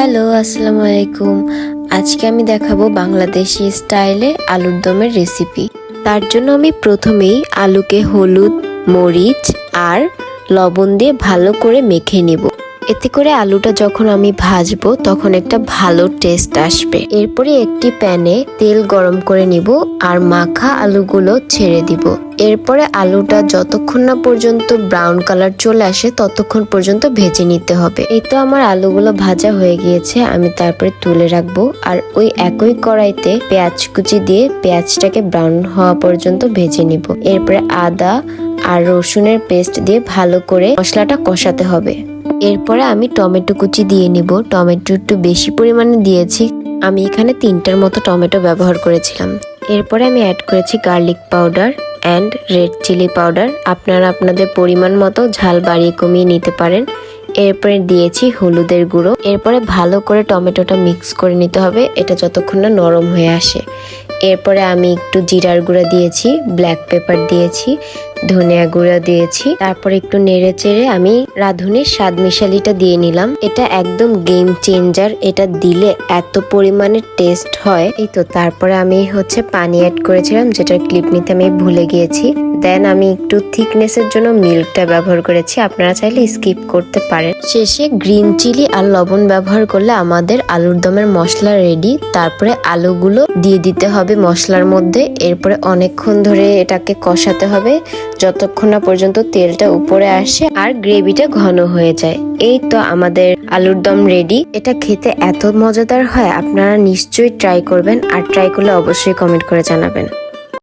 Hello, আসসালামু আলাইকুম। আজকে আমি দেখাবো বাংলাদেশি স্টাইলে আলুর দমের রেসিপি। তার জন্য আমি প্রথমেই আলুকে হলুদ, মরিচ আর লবণ দিয়ে ভালো করে মেখে নিব। এতে করে আলুটা যখন আমি ভাজবো তখন একটা ভালো টেস্ট আসবে। এরপরে একটি প্যানে তেল গরম করে নিব আর মাখা আলুগুলো ছেড়ে দিব। এরপরে আলুটা যতক্ষণ না পর্যন্ত ব্রাউন কালার চলে আসে ততক্ষণ পর্যন্ত ভেজে নিতে হবে। এই তো আমার আলুগুলো ভাজা হয়ে গিয়েছে, আমি তারপরে তুলে রাখবো। আর ওই একই কড়াইতে পেঁয়াজ কুচি দিয়ে পেঁয়াজটাকে ব্রাউন হওয়া পর্যন্ত ভেজে নিব। এরপরে আদা আর রসুনের পেস্ট দিয়ে ভালো করে মশলাটা কষাতে হবে। এরপরে আমি টমেটো কুচি দিয়ে নিব। টমেটো একটু বেশি পরিমাণে দিয়েছি, আমি এখানে 3টার মতো টমেটো ব্যবহার করেছিলাম। এরপরে আমি অ্যাড করেছি garlic powder and red chilli powder. আপনারা আপনাদের পরিমাণ মতো ঝাল বাড়িয়ে কমিয়ে নিতে পারেন। এরপরে দিয়েছি হলুদের গুঁড়ো। এরপরে ভালো করে টমেটোটা মিক্স করে নিতে হবে, এটা যতক্ষণ না নরম হয়ে আসে। এরপরে আমি একটু জিরার গুঁড়া দিয়েছি, ব্ল্যাক পেপার দিয়েছি, ধনিয়া গুঁড়া দিয়েছি। তারপরে একটু নেড়ে চেড়ে আমি রাঁধুনির স্বাদ মিশালিটা দিয়ে নিলাম। এটা একদম গেম চেঞ্জার, এটা দিলে এত পরিমাণে টেস্ট হয়। এই তো তারপরে আমি পানি অ্যাড করেছিলাম, যেটার ক্লিপ নিতে আমি ভুলে গিয়েছি। দেন আমি একটু থিকনেসের জন্য মিল্কটা ব্যবহার করেছি, আপনারা চাইলে স্কিপ করতে পারেন। শেষে গ্রিন চিলি আর লবণ ব্যবহার করলে আমাদের আলুর দমের মশলা রেডি। তারপরে আলুগুলো দিয়ে দিতে হবে মশলার মধ্যে। এরপরে অনেকক্ষণ ধরে এটাকে কষাতে হবে যতক্ষণ না পর্যন্ত তেলটা উপরে আসে আর গ্রেভিটা ঘন হয়ে যায়। এই তো আমাদের আলুর দম রেডি। এটা খেতে এত মজাদার হয়, আপনারা নিশ্চয়ই ট্রাই করবেন, আর ট্রাই করলে অবশ্যই কমেন্ট করে জানাবেন।